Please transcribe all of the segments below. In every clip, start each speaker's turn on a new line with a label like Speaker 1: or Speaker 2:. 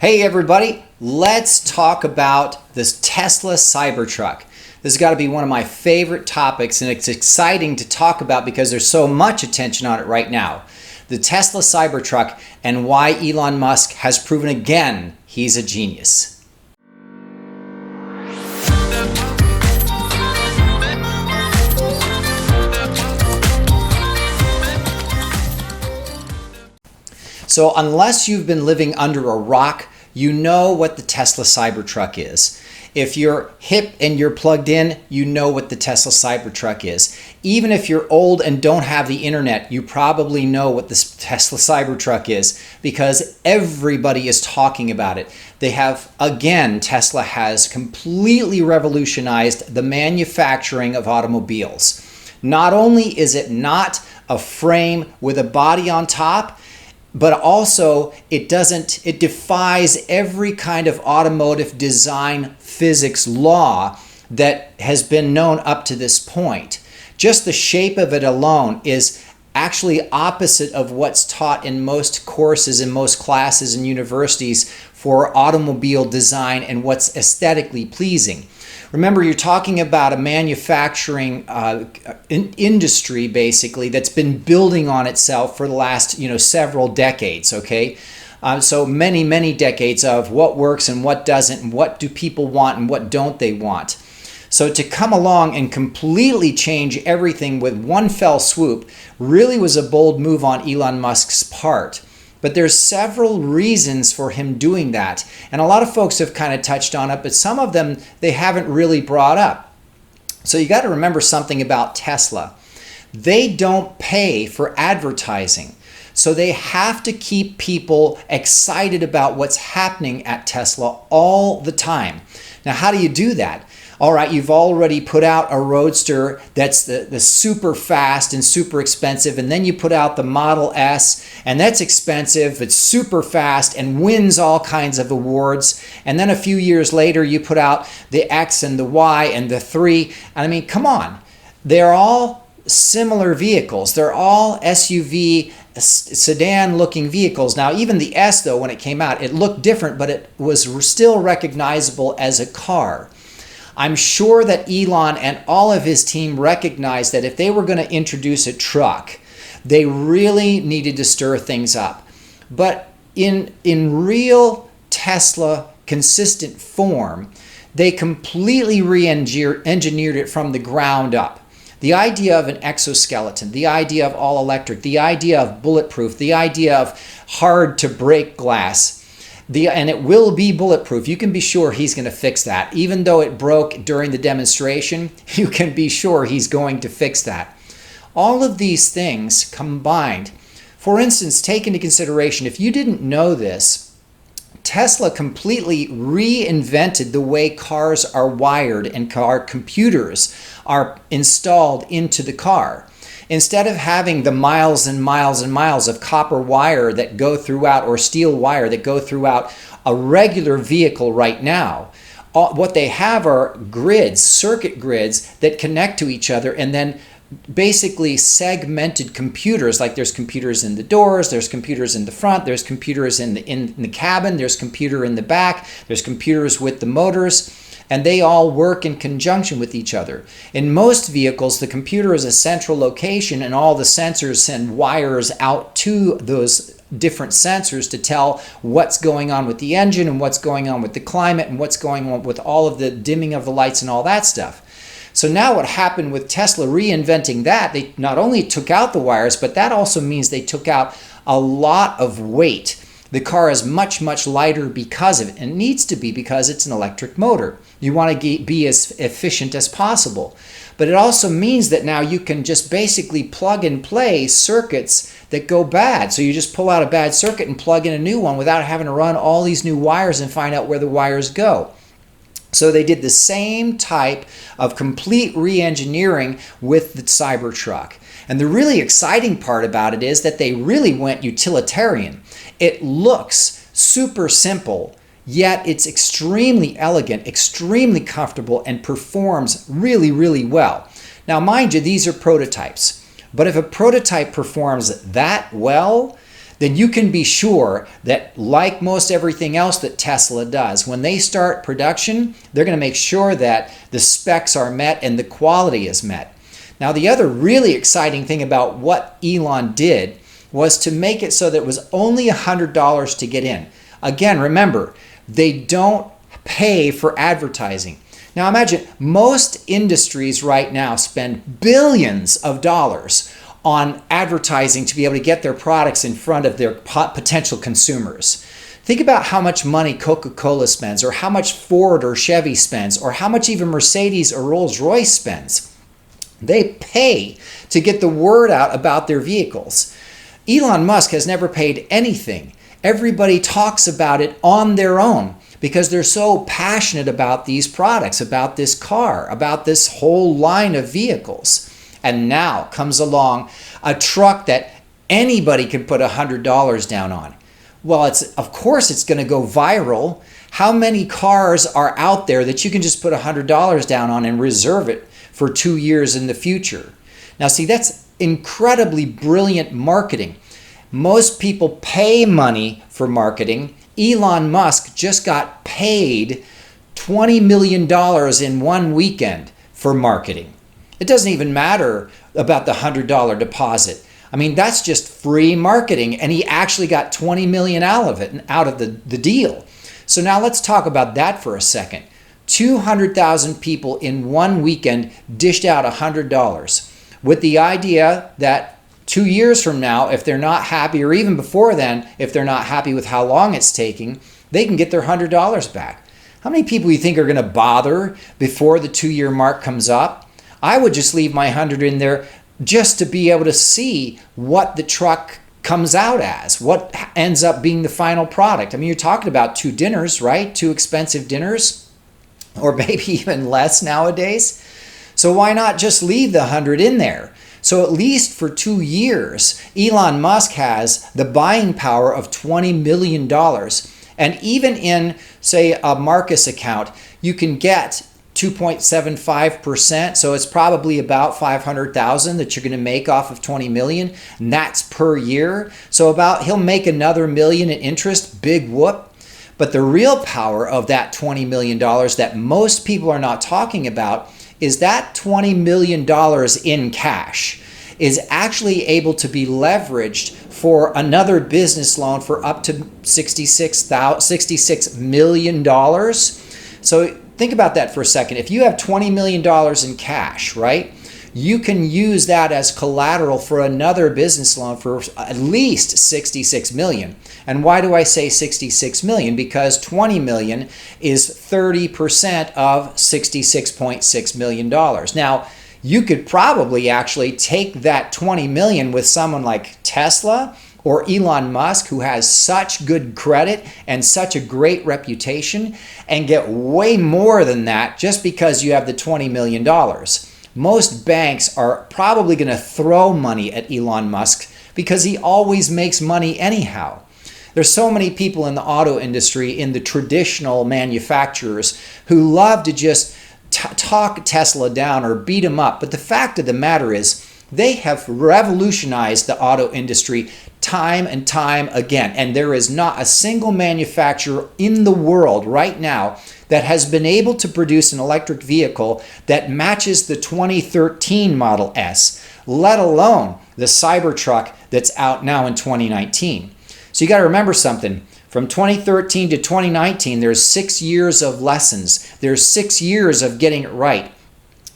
Speaker 1: Hey everybody, let's talk about this Tesla Cybertruck. This has got to be one of my favorite topics, and it's exciting to talk about because there's so much attention on it right now. The Tesla Cybertruck and why Elon Musk has proven again he's a genius. So unless you've been living under a rock, you know what the Tesla Cybertruck is. If you're hip and you're plugged in, you know what the Tesla Cybertruck is. Even if you're old and don't have the internet, you probably know what this Tesla Cybertruck is because everybody is talking about it. They have, again, Tesla has completely revolutionized the manufacturing of automobiles. Not only is it not a frame with a body on top, but also it defies every kind of automotive design physics law that has been known up to this point. Just the shape of it alone is actually opposite of what's taught in most courses, in most classes and universities for automobile design and what's aesthetically pleasing. Remember, you're talking about a manufacturing industry, basically, that's been building on itself for the last, several decades, okay? So many decades of what works and what doesn't, and what do people want and what don't they want. So to come along and completely change everything with one fell swoop really was a bold move on Elon Musk's part. But there's several reasons for him doing that. And a lot of folks have kind of touched on it, but some of them they haven't really brought up. So you got to remember something about Tesla. They don't pay for advertising. So they have to keep people excited about what's happening at Tesla all the time. Now, how do you do that? All right, you've already put out a Roadster that's the super fast and super expensive, and then you put out the Model S, and that's expensive, it's super fast, and wins all kinds of awards. And then a few years later, you put out the X and the Y and the 3. I mean, come on. They're all similar vehicles. They're all SUV, sedan-looking vehicles. Now, even the S, though, when it came out, it looked different, but it was still recognizable as a car. I'm sure that Elon and all of his team recognized that if they were going to introduce a truck, they really needed to stir things up. But in real Tesla consistent form, they completely re-engineered it from the ground up. The idea of an exoskeleton, the idea of all electric, the idea of bulletproof, the idea of hard to break glass, and it will be bulletproof. You can be sure he's going to fix that. Even though it broke during the demonstration, you can be sure he's going to fix that. All of these things combined. For instance, take into consideration, if you didn't know this, Tesla completely reinvented the way cars are wired and car computers are installed into the car. Instead of having the miles and miles and miles of copper wire that go throughout, or steel wire that go throughout a regular vehicle right now, what they have are grids, circuit grids that connect to each other, and then basically segmented computers. Like there's computers in the doors, there's computers in the front, there's computers in the cabin, there's computer in the back, there's computers with the motors. And they all work in conjunction with each other. In most vehicles, the computer is a central location, and all the sensors send wires out to those different sensors to tell what's going on with the engine and what's going on with the climate and what's going on with all of the dimming of the lights and all that stuff. So now what happened with Tesla reinventing that, they not only took out the wires, but that also means they took out a lot of weight. The car is much lighter because of it, and it needs to be because it's an electric motor. You want to be as efficient as possible. But it also means that now you can just basically plug and play circuits that go bad. So you just pull out a bad circuit and plug in a new one without having to run all these new wires and find out where the wires go. So they did the same type of complete re-engineering with the Cybertruck. And the really exciting part about it is that they really went utilitarian. It looks super simple, yet it's extremely elegant, extremely comfortable, and performs really well. Now, mind you, these are prototypes. But if a prototype performs that well, then you can be sure that, like most everything else that Tesla does, when they start production, they're going to make sure that the specs are met and the quality is met. Now, the other really exciting thing about what Elon did was to make it so that it was only $100 to get in. Again, remember, they don't pay for advertising. Now imagine, most industries right now spend billions of dollars on advertising to be able to get their products in front of their potential consumers. Think about how much money Coca-Cola spends, or how much Ford or Chevy spends, or how much even Mercedes or Rolls-Royce spends. They pay to get the word out about their vehicles. Elon Musk has never paid anything. Everybody talks about it on their own because they're so passionate about these products, about this car, about this whole line of vehicles. And now comes along a truck that anybody can put $100 down on. Well, of course it's going to go viral. How many cars are out there that you can just put $100 down on and reserve it for 2 years in the future? Now see, that's incredibly brilliant marketing. Most people pay money for marketing. Elon Musk just got paid $20 million in one weekend for marketing. It doesn't even matter about the $100 deposit. I mean, that's just free marketing, and he actually got $20 million out of the deal. So now let's talk about that for a second. 200,000 people in one weekend dished out $100 with the idea that 2 years from now, if they're not happy, or even before then, if they're not happy with how long it's taking, they can get their $100 back. How many people do you think are going to bother before the 2-year mark comes up? I would just leave my 100 in there just to be able to see what the truck comes out as, what ends up being the final product. I mean, you're talking about 2 dinners, right? 2 expensive dinners, or maybe even less nowadays. So why not just leave the 100 in there? So at least for 2 years, Elon Musk has the buying power of $20 million. And even in, say, a Marcus account, you can get 2.75%. So it's probably about 500,000 that you're going to make off of 20 million. And that's per year. So he'll make another $1 million in interest. Big whoop. But the real power of that $20 million that most people are not talking about is that $20 million in cash is actually able to be leveraged for another business loan for up to $66 million. So think about that for a second. If you have $20 million in cash, right, you can use that as collateral for another business loan for at least $66 million. And why do I say $66 million? Because $20 million is 30% of $66.6 million. Now, you could probably actually take that $20 million with someone like Tesla or Elon Musk, who has such good credit and such a great reputation, and get way more than that just because you have the $20 million. Most banks are probably going to throw money at Elon Musk because he always makes money anyhow. There's so many people in the auto industry, in the traditional manufacturers, who love to just talk Tesla down or beat him up. But the fact of the matter is, they have revolutionized the auto industry time and time again. And there is not a single manufacturer in the world right now that has been able to produce an electric vehicle that matches the 2013 Model S, let alone the Cybertruck that's out now in 2019. So you got to remember something. From 2013 to 2019, there's 6 years of lessons. There's 6 years of getting it right,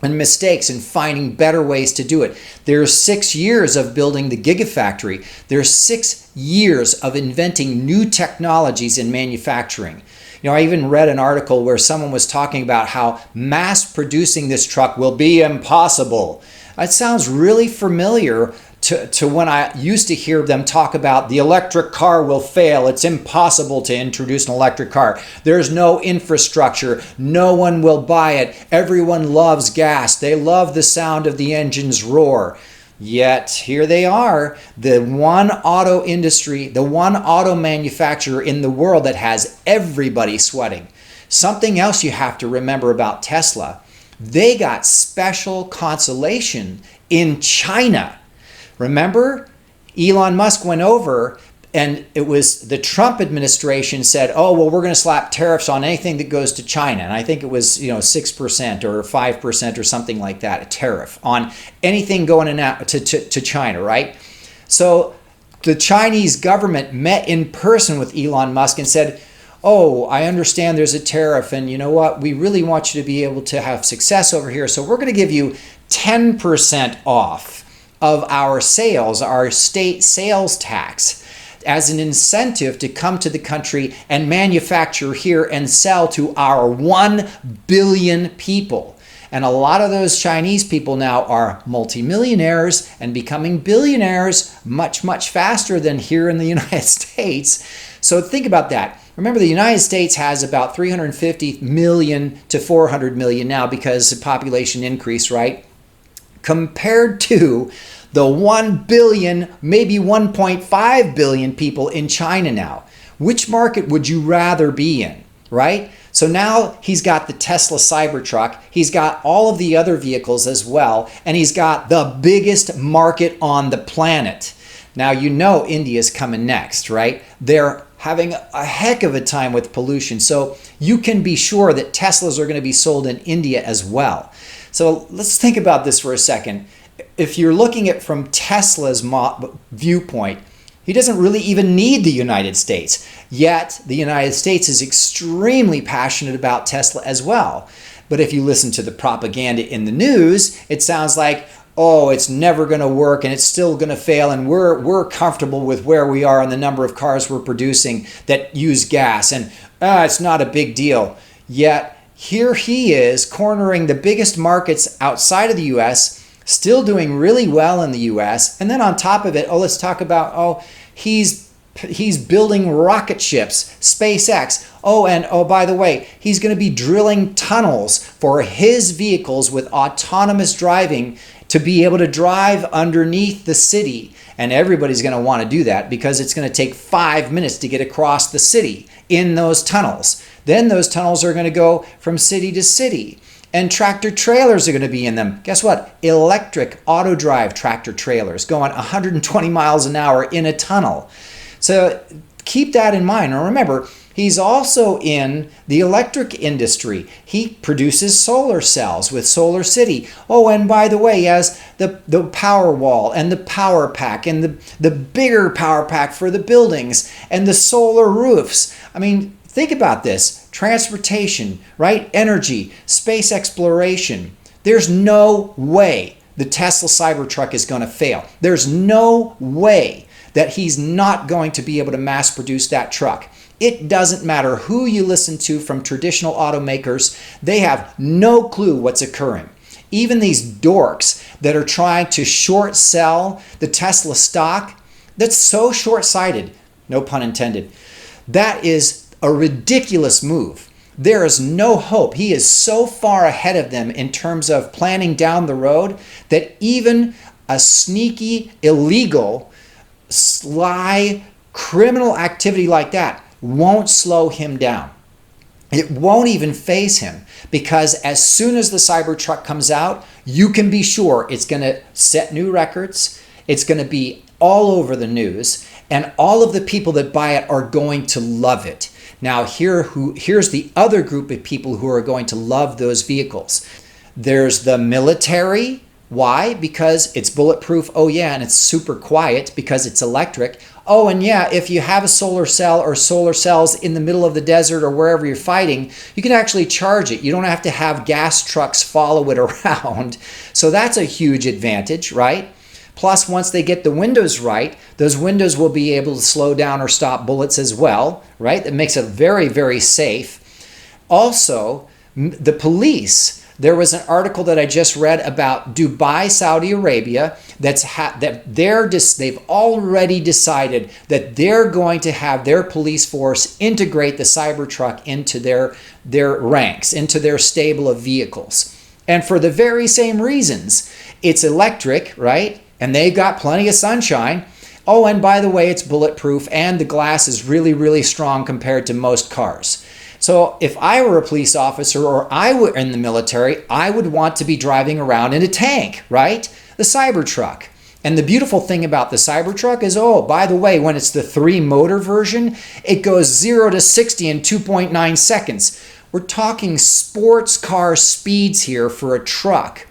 Speaker 1: and mistakes, and finding better ways to do it. There's 6 years of building the Gigafactory. There's 6 years of inventing new technologies in manufacturing. You know, I even read an article where someone was talking about how mass producing this truck will be impossible. It sounds really familiar to when I used to hear them talk about the electric car will fail. It's impossible to introduce an electric car. There's no infrastructure. No one will buy it. Everyone loves gas. They love the sound of the engine's roar. Yet here they are, the one auto industry, the one auto manufacturer in the world that has everybody sweating. Something else you have to remember about Tesla, they got special consolation in China. Remember, Elon Musk went over And it was the Trump administration said, oh, well, we're going to slap tariffs on anything that goes to China. And I think it was, 6% or 5% or something like that, a tariff on anything going in out to China, right? So the Chinese government met in person with Elon Musk and said, oh, I understand there's a tariff, and you know what? We really want you to be able to have success over here. So we're going to give you 10% off of our sales, our state sales tax, as an incentive to come to the country and manufacture here and sell to our 1 billion people. And a lot of those Chinese people now are multimillionaires and becoming billionaires much, much faster than here in the United States. So think about that. Remember, the United States has about 350 million to 400 million now because of population increase, right? Compared to the 1 billion, maybe 1.5 billion people in China now. Which market would you rather be in, right? So now he's got the Tesla Cybertruck, he's got all of the other vehicles as well, and he's got the biggest market on the planet. Now, India's coming next, right? They're having a heck of a time with pollution. So you can be sure that Teslas are going to be sold in India as well. So let's think about this for a second. If you're looking at from Tesla's viewpoint, he doesn't really even need the United States. Yet the United States is extremely passionate about Tesla as well. But if you listen to the propaganda in the news, it sounds like, oh, it's never going to work and it's still going to fail, and we're comfortable with where we are and the number of cars we're producing that use gas, and it's not a big deal. Yet here he is cornering the biggest markets outside of the US, still doing really well in the US. And then on top of it, let's talk about, he's building rocket ships, SpaceX. And by the way, he's going to be drilling tunnels for his vehicles with autonomous driving to be able to drive underneath the city. And everybody's going to want to do that because it's going to take 5 minutes to get across the city in those tunnels. Then those tunnels are going to go from city to city. And tractor trailers are going to be in them. Guess what? Electric auto drive tractor trailers going 120 miles an hour in a tunnel. So keep that in mind. And remember, he's also in the electric industry. He produces solar cells with Solar City. And by the way, he has the power wall and the power pack and the bigger power pack for the buildings and the solar roofs. I mean, think about this. Transportation, right? Energy, space exploration. There's no way the Tesla Cybertruck is going to fail. There's no way that he's not going to be able to mass produce that truck. It doesn't matter who you listen to from traditional automakers. They have no clue what's occurring. Even these dorks that are trying to short sell the Tesla stock, that's so short-sighted, no pun intended. That is a ridiculous move. There is no hope. He is so far ahead of them in terms of planning down the road that even a sneaky, illegal, sly, criminal activity like that won't slow him down. It won't even faze him, because as soon as the Cybertruck comes out, you can be sure it's going to set new records. It's going to be all over the news, and all of the people that buy it are going to love it. Now, here's the other group of people who are going to love those vehicles. There's the military. Why? Because it's bulletproof. And it's super quiet because it's electric. And if you have a solar cell or solar cells in the middle of the desert or wherever you're fighting, you can actually charge it. You don't have to have gas trucks follow it around. So that's a huge advantage, right? Plus, once they get the windows right, those windows will be able to slow down or stop bullets as well, right? That makes it very, very safe. Also, the police. There was an article that I just read about Dubai, Saudi Arabia, they've already decided that they're going to have their police force integrate the Cybertruck into their ranks, into their stable of vehicles. And for the very same reasons. It's electric, right? And they've got plenty of sunshine. And by the way, it's bulletproof and the glass is really, really strong compared to most cars. So if I were a police officer or I were in the military, I would want to be driving around in a tank, right? The Cybertruck. And the beautiful thing about the Cybertruck is, oh, by the way, when it's the 3-motor version, it goes 0 to 60 in 2.9 seconds. We're talking sports car speeds here for a truck.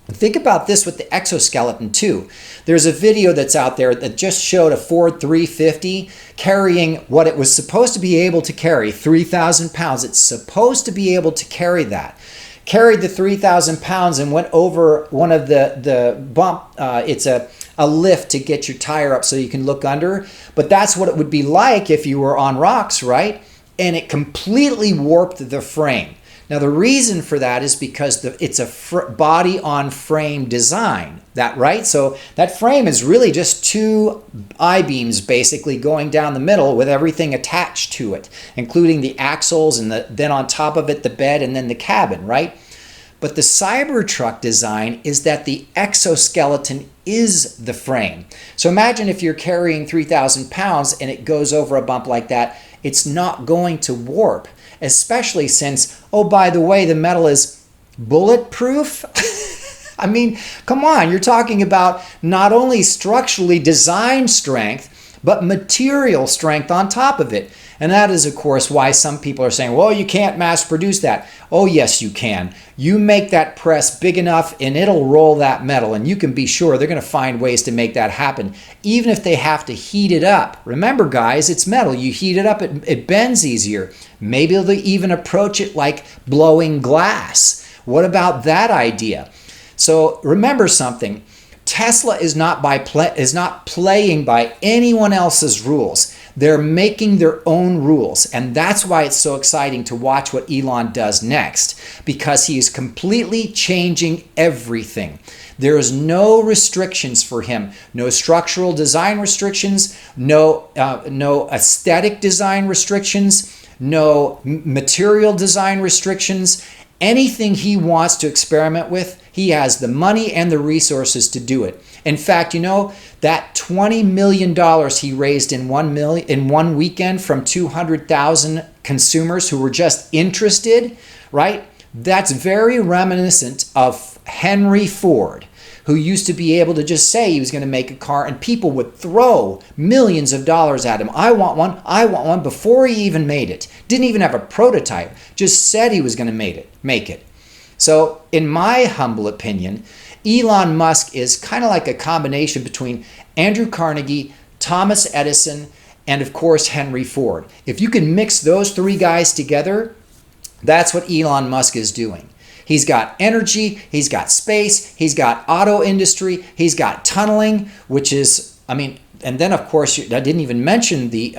Speaker 1: Think about this with the exoskeleton too. There's a video that's out there that just showed a Ford 350 carrying what it was supposed to be able to carry, 3,000 pounds. It's supposed to be able to carry that. Carried the 3,000 pounds and went over one of the bump. It's a lift to get your tire up so you can look under. But that's what it would be like if you were on rocks, right? And it completely warped the frame. Now, the reason for that is because it's a body-on-frame design, right? So that frame is really just 2 I-beams basically going down the middle with everything attached to it, including the axles and then on top of it, the bed and then the cabin, right? But the Cybertruck design is that the exoskeleton is the frame. So imagine if you're carrying 3,000 pounds and it goes over a bump like that, it's not going to warp. Especially since, oh, by the way, the metal is bulletproof. I mean, come on, you're talking about not only structurally design strength, but material strength on top of it. And that is, of course, why some people are saying, well, you can't mass produce that. Oh, yes, you can. You make that press big enough and it'll roll that metal. And you can be sure they're going to find ways to make that happen, even if they have to heat it up. Remember, guys, it's metal. You heat it up, it bends easier. Maybe they'll even approach it like blowing glass. What about that idea? So remember something. Tesla is not playing by anyone else's rules. They're making their own rules. And that's why it's so exciting to watch what Elon does next, because he is completely changing everything. There is no restrictions for him. No structural design restrictions, no aesthetic design restrictions, no material design restrictions. Anything he wants to experiment with, he has the money and the resources to do it. In fact, you know, that $20 million he raised in one weekend from 200,000 consumers who were just interested, right? That's very reminiscent of Henry Ford, who used to be able to just say he was going to make a car and people would throw millions of dollars at him. I want one, before he even made it. Didn't even have a prototype, just said he was going to make it. So in my humble opinion, Elon Musk is kind of like a combination between Andrew Carnegie, Thomas Edison, and of course Henry Ford. If you can mix those 3 guys together, that's what Elon Musk is doing. He's got energy, he's got space, he's got auto industry, he's got tunneling, which is, I mean, and then of course I didn't even mention the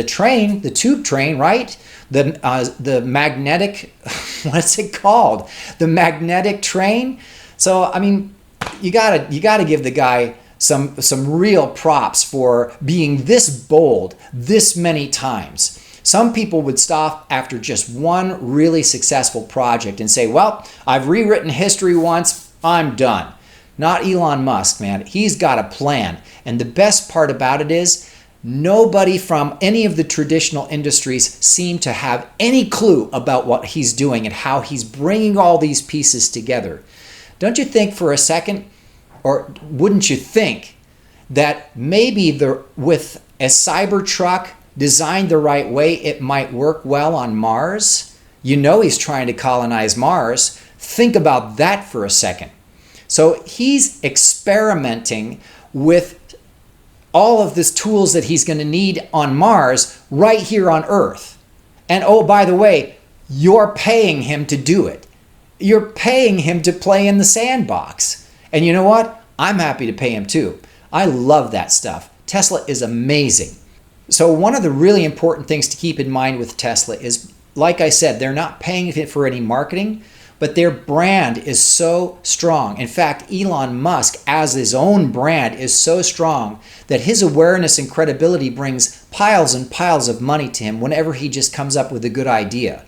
Speaker 1: train, the tube train, right? The magnetic, what's it called? The magnetic train. So I mean, you gotta give the guy some real props for being this bold this many times. Some people would stop after just one really successful project and say, well, I've rewritten history once, I'm done. Not Elon Musk, man. He's got a plan. And the best part about it is nobody from any of the traditional industries seem to have any clue about what he's doing and how he's bringing all these pieces together. Don't you think for a second, or wouldn't you think, that maybe with a Cybertruck designed the right way, it might work well on Mars? You know he's trying to colonize Mars. Think about that for a second. So he's experimenting with all of these tools that he's going to need on Mars right here on Earth. And oh, by the way, you're paying him to do it. You're paying him to play in the sandbox. And you know what? I'm happy to pay him too. I love that stuff. Tesla is amazing. So one of the really important things to keep in mind with Tesla is, like I said, they're not paying for any marketing, but their brand is so strong. In fact, Elon Musk, as his own brand, is so strong that his awareness and credibility brings piles and piles of money to him whenever he just comes up with a good idea.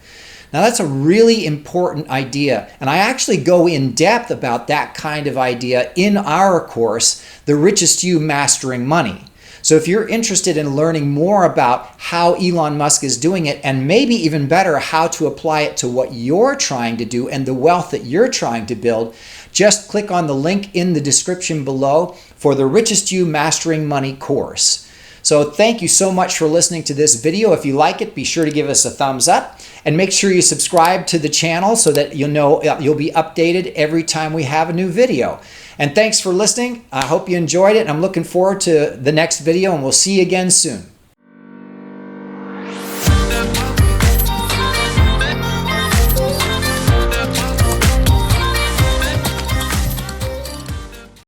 Speaker 1: Now, that's a really important idea, and I actually go in depth about that kind of idea in our course, The Richest You Mastering Money. So if you're interested in learning more about how Elon Musk is doing it, and maybe even better, how to apply it to what you're trying to do and the wealth that you're trying to build, just click on the link in the description below for the Richest You Mastering Money course. So thank you so much for listening to this video. If you like it, be sure to give us a thumbs up and make sure you subscribe to the channel so that you'll be updated every time we have a new video. And thanks for listening. I hope you enjoyed it. I'm looking forward to the next video, and we'll see you again soon.